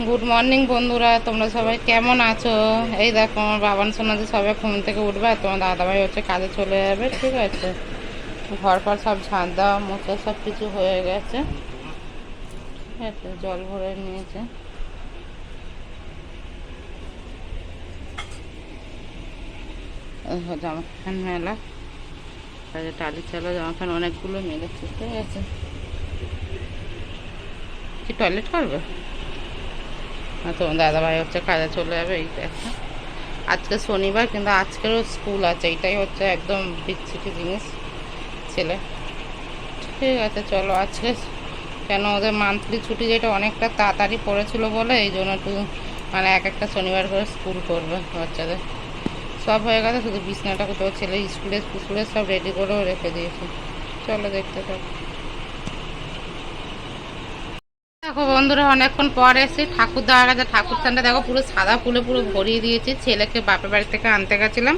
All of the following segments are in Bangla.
গুড মর্নিং বন্ধুরা, তোমরা সবাই কেমন আছো? এই দেখো আমার বাবান সোনাদের সবাই ঘুম থেকে উঠবে আর তোমার দাদাভাই হচ্ছে কাজে চলে যাবে। ঠিক আছে, ঘর পর সব ঝাঁট দেওয়া মোছা সব কিছু হয়ে গেছে। ঠিক আছে, জল ভরে নিয়েছে। জামা প্যান্ট মেলা, কাজে টালি চালা জামা প্যান্ট অনেকগুলো মেলেছে। ঠিক আছে, কি টয়লেট করবে? আর তোমার দাদাভাই হচ্ছে কাজে চলে যাবে। এই দেখো আজকে শনিবার, কিন্তু আজকেরও স্কুল আছে। এটাই হচ্ছে একদম বিচ্ছিটি জিনিস ছেলে। ঠিক আছে চলো, আজকে কেন ওদের মান্থলি ছুটি যেটা অনেকটা তাড়াতাড়ি পড়েছিল বলে এই জন্য একটু মানে এক একটা শনিবার করে স্কুল করবে বাচ্চাদের। সব হয়ে গেছে, শুধু বিছনাটা কোথাও ছেলে স্কুলে সব রেডি করেও রেখে দিয়েছে। চলো দেখতে থাকো। দেখো বন্ধুরা, অনেকক্ষণ পর এসে ঠাকুর দেওয়া গেছে। ঠাকুর স্থানটা দেখো পুরো সাদা ফুলে পুরো ভরিয়ে দিয়েছি। ছেলেকে বাপের বাড়ি থেকে আনতে গেছিলাম,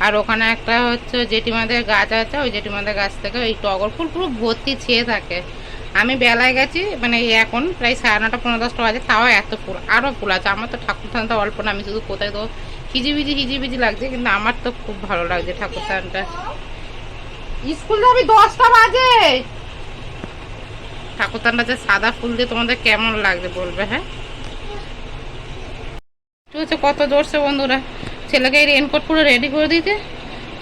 আর ওখানে একটা হচ্ছে জেঠিমাদের গাছ আছে, ওই জেঠিমাদের গাছ থেকে ওই টগর ফুল পুরো ভর্তি ছেয়ে থাকে। আমি বেলায় গেছি, মানে এখন প্রায় 9:30 10:30 বাজে, তাও এত ফুল, আরও ফুল আছে। আমার তো ঠাকুর স্থানটা অল্প না, আমি শুধু কোথায় তো হিজিবিজি লাগছে, কিন্তু আমার তো খুব ভালো লাগছে ঠাকুর স্থানটা। স্কুল যাবি 10টা বাজে। ঠাকুরদানটা যে সাদা ফুল দিয়ে তোমাদের কেমন লাগছে বলবে। হ্যাঁ, ঠিক আছে, কত জোরছে বন্ধুরা ছেলেকে এই রেনকোট পুরো রেডি করে দিতে।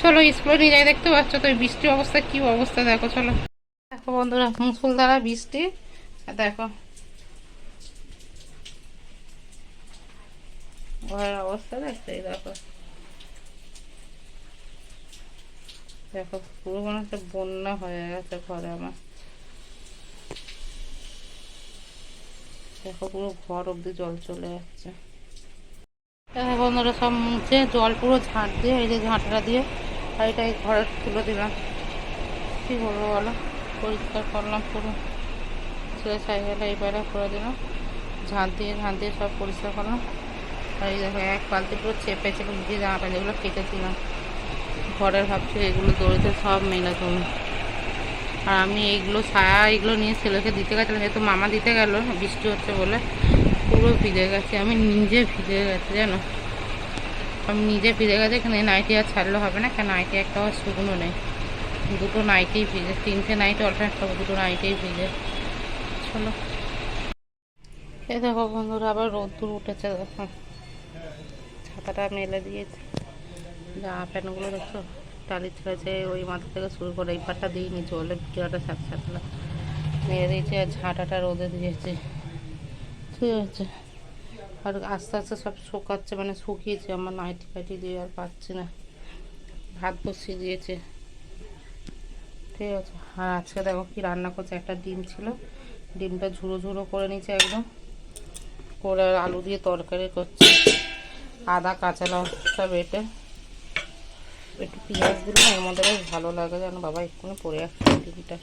চলো স্কুলে নিয়ে যাই। দেখতে পাচ্ছ তো এই বৃষ্টির অবস্থা, কি অবস্থা দেখো। চলো দেখো বন্ধুরা, মুসুলধারা বৃষ্টি। দেখো ঘরের অবস্থা দেখছো, এই দেখো দেখো পুরো মনে হচ্ছে বন্যা হয়ে গেছে ঘরে আমার। দেখো পুরো ঘর অব্দি জল চলে যাচ্ছে। বন্ধুরা সব মুছে জল পুরো ঝাঁট দিয়ে, এই যে ঝাঁটটা দিয়ে আর এটাই ঘরে তুলে দিলাম। কী বলবো বলো, পরিষ্কার করলাম পুরো, ছেলে সাইকেলটা এই বাইরে করে দিলাম, ঝাঁট দিয়ে সব পরিষ্কার করলাম। আর এই দেখো এক বালতি পুরো চেপে ভিজে জামা প্যান্ট যেগুলো কেটেছিলাম ঘরের, ভাবছি এগুলো দড়িতে সব মেলে তুমি। আর আমি এইগুলো ছায়া এগুলো নিয়ে ছেলেকে দিতে গেছিলাম, যেহেতু মামা দিতে গেল বৃষ্টি হচ্ছে বলে, পুরো ভিজে গেছে। আমি নিজে ভিজে গেছে জানো, আমি নিজে ভিজে গেছে। এখানে নাইটি আর ছাড়লে হবে না, কেন নাইটি একটাও শুকনো নেই, দুটো নাইটেই ভিজে, 3টে নাইটি অল্টারনেট করবো, দুটো নাইটেই ভিজে। চলো এই দেখো বন্ধুরা, আবার রোদ্দুর উঠেছে। দেখো ছাতাটা মেলে দিয়েছি, জামা প্যান্টগুলো দেখছো টালি ছেড়েছে, ওই মাথা থেকে শুরু করে এই পাটটা দিইনি, জলে ভিজোটা ছাতলা মেরে দিয়েছি, আর ঝাঁটাটা রোদে দিয়েছি। ঠিক আছে, আর আস্তে আস্তে সব শুকাচ্ছে, মানে শুকিয়েছে আমার নাইটি ফাইটি দিয়ে, আর পাচ্ছি না। ভাত বসিয়ে দিয়েছে। ঠিক আছে, আর আজকে দেখো কি রান্না করছে, একটা ডিম ছিল, ডিমটা ঝুড়ো ঝুড়ো করে নিচ্ছে একদম করে, আর আলু দিয়ে তরকারি করছে। আদা কাঁচা লঙ্কা বেটে একটু পেঁয়াজ দিলে এর মধ্যে বেশ ভালো লাগে জানো। বাবা এক্ষুনি পড়ে যাচ্ছে ডিমটা,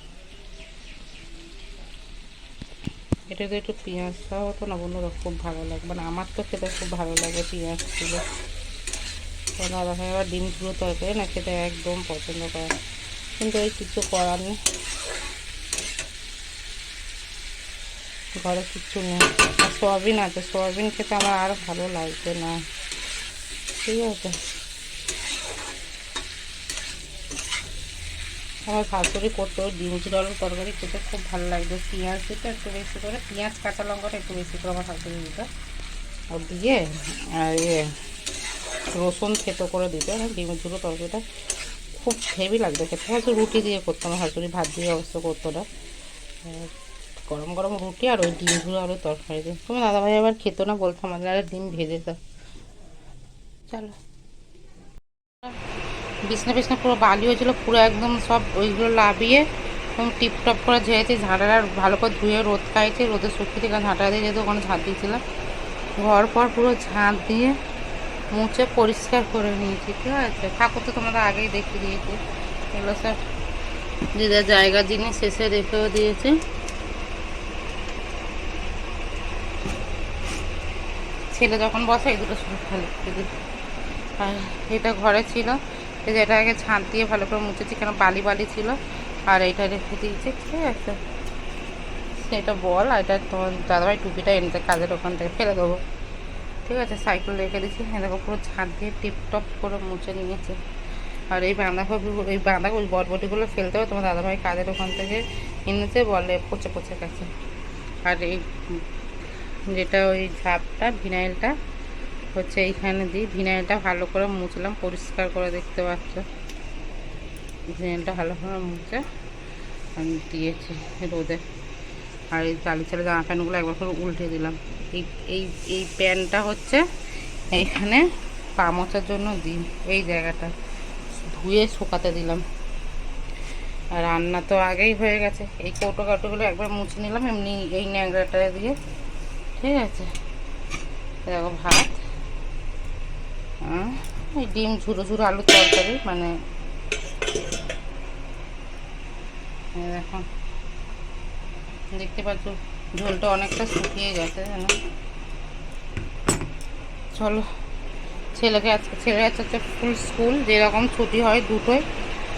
এটা তো একটু পেঁয়াজ দেওয়া হতো না বন্ধুরা, খুব ভালো লাগে, মানে আমার তো খেতে খুব ভালো লাগে পেঁয়াজ ছিল। দাদা ভাই আবার ডিম ঝুড়ো তরকারি না খেতে একদম পছন্দ করে, কিন্তু এই কিছু করার নেই, ঘরে কিচ্ছু নেই। আর সোয়াবিন আছে, সোয়াবিন খেতে আমার আর ভালো লাগছে না। ঠিক আছে, আমার শাশুড়ি করতো ডিম ঝুড়ো আলুর তরকারি খেতে খুব ভালো লাগতো, পেঁয়াজ দিতে একটু বেশি করে, পেঁয়াজ কাঁচা লঙ্কাটা একটু বেশি করে আমার শাশুড়ি দিত, আর দিয়ে আর রসুন থেতো করে দিতে। ডিমের ঝুড়ো তরকারিটা খুব হেভি লাগতো খেতে। হয়তো রুটি দিয়ে করতো আমার শাশুড়ি, ভাত দিয়ে অবস্থা করতো না, গরম গরম রুটি আর ওই ডিম ঝুড়ো আলুর তরকারি দিয়ে। তোমার দাদাভাই আবার খেতো না, বলতো আমাদের আর ডিম ভেজে দাও। চলো বিছনা পুরো বালি হয়েছিল, পুরো একদম সব ওইগুলো লাভিয়ে একদম টিপটপ করে ঝেড়েছি, ঝাঁটাটা ভালো করে ধুয়ে রোদ খাইছে, রোদে শুকিয়ে থেকে ঝাঁটা দিয়ে, যেহেতু ওখানে ঝাঁট দিয়েছিলাম, ঘর পর পুরো ঝাঁট দিয়ে মুছে পরিষ্কার করে নিয়েছি। ঠিক আছে, ঠাকুর তো তোমাদের আগেই দেখিয়ে দিয়েছি, এগুলো সব যে যার জায়গার জিনিস শেষে রেখেও দিয়েছি। ছেলে যখন বসে এই দুটো শুধু ফেলে দিই। আর এটা ঘরে ছিল, এই যে এটা আগে ছাঁদ দিয়ে ভালো করে মুছেছি, কেন বালি ছিল, আর এইটা রেখে দিয়েছি। ঠিক আছে, এটা বল, এটা তোমার দাদাভাই টুপিটা এনে কাজের ওখান থেকে ফেলে দেবো। ঠিক আছে, সাইকেল রেখে দিচ্ছি, দেখো পুরো ঝাঁট দিয়ে টিপটপ করে মুছে নিয়েছে। আর এই বাঁধাকপি বরবটিগুলো ফেলতে হবে, তোমার দাদাভাই কাজের ওখান থেকে এনেছে, বলে পচে পচে গেছে। আর এই যেটা ওই ঝাপটা ভিনাইলটা হচ্ছে এইখানে দিই, ভিনাইলটা ভালো করে মুছলাম, পরিষ্কার করে, দেখতে পাচ্ছ ভিনাইলটা ভালো করে মুছে আমি দিয়েছি রোদে। আর এই চালি চালে জামা প্যান্টগুলো একবার করে উল্টে দিলাম। এই এই এই প্যান্টটা হচ্ছে এইখানে পা মোছার জন্য দিই, এই জায়গাটা ধুয়ে শুকাতে দিলাম। আর রান্না তো আগেই হয়ে গেছে, এই কৌটো কাউটোগুলো একবার মুছে নিলাম এমনি এই ন্যাংরাটা দিয়ে। ঠিক আছে, দেখো ভাত, এই ডিম ঝুরো ঝুরো আলুর তরকারি, মানে দেখো দেখতে পাচ্ছ ঝোলটা অনেকটা শুকিয়ে গেছে জানো। চলো, ছেলে যাচ্ছে ফুল স্কুল, যেরকম ছুটি হয় দুটোই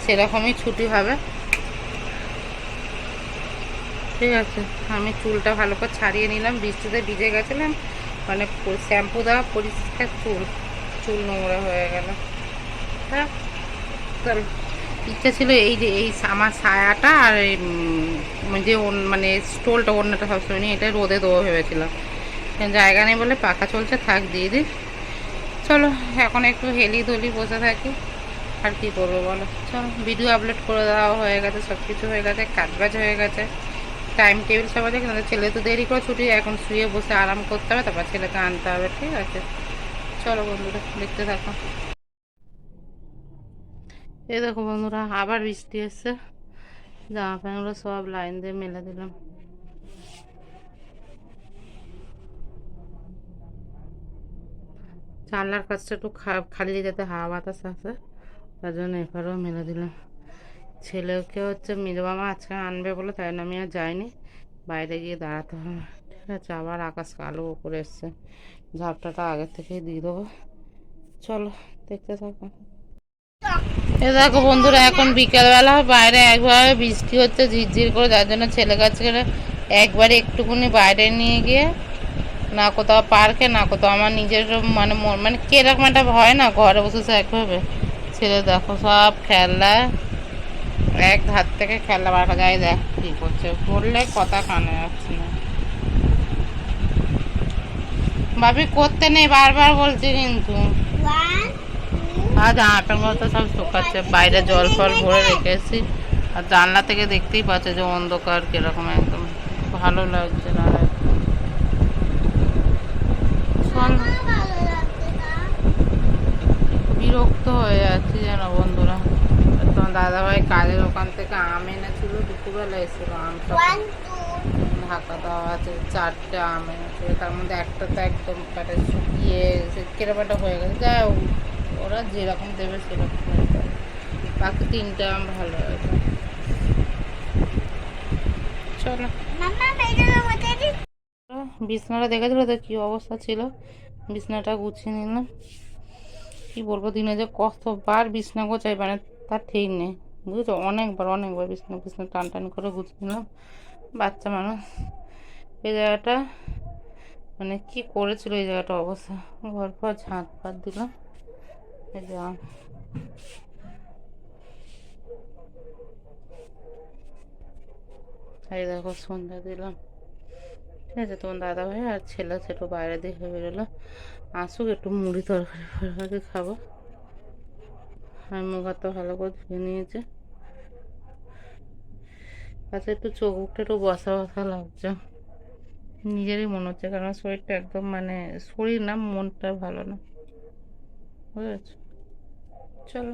সেরকমই ছুটি হবে। ঠিক আছে, আমি চুলটা ভালো করে ছাড়িয়ে নিলাম, বৃষ্টিতে ভিজে গেছিলাম, মানে শ্যাম্পু দেওয়া পরিষ্কার চুল নোংরা হয়ে গেল। হ্যাঁ, চল, ইচ্ছা ছিল এই যে এই আমার সায়াটা আর যে মানে স্টোলটা অন্যটা সবসময় নিয়ে এটা রোদে দেবো ভেবেছিলাম, জায়গা নেই বলে পাখা চলছে, থাক দিয়ে দিই। চলো এখন একটু হেলি দলি বসে থাকি, আর কি করবো বলো। চলো, ভিডিও আপলোড করে দেওয়া হয়ে গেছে, সব কিছু হয়ে গেছে, কাজবাজ হয়ে গেছে, টাইম টেবিল সব আছে, কিন্তু ছেলে তো দেরি করে ছুটি, এখন শুয়ে বসে আরাম করতে হবে, তারপর ছেলেকে আনতে হবে। ঠিক আছে, চলো বন্ধুরা দেখতে থাকো। এই দেখো বন্ধুরা, আবার বৃষ্টি এসছে, জামা প্যান্টগুলো সব লাইন দিয়ে মেলে দিলাম। জানলার কাছটা একটু খালি যাতে হাওয়া বাতাস আসে, তার জন্য এবারেও মেলে দিলাম। ছেলেকে হচ্ছে মিজো মামা আজকে আনবে বলে, তাই জন্য আমি আর যাইনি, বাইরে গিয়ে দাঁড়াতে হবে। ঠিক আছে, আবার আকাশ কালো করে এসছে, ঝাপটাটা আগের থেকেই দিয়ে দেবো। চলো দেখতে থাকো। এ দেখো বন্ধুরা, এখন বিকেলবেলা, বাইরে একবারে বৃষ্টি হচ্ছে ঝিরঝির করে, যার জন্য ছেলে কাছে একবারে একটুখানি বাইরে নিয়ে গিয়ে, না কোথাও পার্কে, না কোথাও আমার নিজের মানে মানে কিরকম একটা ভয় না, ঘরে বসেছে একভাবে। ছেলে দেখো সব খেলনা, এক ধার থেকে খেলনা বার করা যায়, দেখ কি করছে, বললে কথা কানে যাচ্ছে না। ভাবি করতে নেই, বারবার বলছি কিন্তু। আর জামা প্যান্টগুলো তো সব শুকাচ্ছে, বাইরে জল ফল ভরে রেখেছি, আর জানলা থেকে দেখতেই পাচ্ছে যে অন্ধকার কিরকম, একদম ভালো লাগছে না। বিরক্ত হয়ে যাচ্ছি যেন বন্ধুরা। তোমার দাদাভাই কাজের ওখান থেকে আম এনেছিল, দুপুরবেলা এসেছিল, আম সব ঢাকা দেওয়া আছে, 4টে আম এনেছিল, তার মধ্যে একটা তো একদম কাটে শুকিয়ে কিরকম একটা হয়ে গেছে। যাই হোক, ওরা যেরকম দেবে সেরকম হয়ে যাবে, বাকি 3টে আম ভালো হয়েছে। চলো, বিছনাটা দেখেছিল তো কি অবস্থা ছিল, বিছনাটা গুছিয়ে নিলাম। কি বলবো, দিনে যে কতবার বিছনা গোছাই, মানে তার ঠিক নেই, বুঝেছো, অনেকবার বিছনা বিছনা টান টান করে গুছিয়ে নিলাম। বাচ্চা মানুষ, এই জায়গাটা মানে কি করেছিল, এই জায়গাটা অবস্থা, ঘর পর ঝাঁট পাত দিলাম। এই যে এই দেখো সন্ধ্যা দিলাম। ঠিক আছে, তোমার দাদা ভাই আর ছেলে ছোটো বাইরে দিয়ে বেরোলো, আসুক, একটু মুড়ি তরকারি ফরকারি খাবো। আমি মুখ হাতটা ভালো করে ধুয়ে নিয়েছি, আচ্ছা একটু চোখ মুখটা একটু বসা বসা লাগছে, নিজেরই মনে হচ্ছে, কারণ শরীরটা একদম মানে শরীর না, মনটা ভালো না, বুঝেছ। চলো।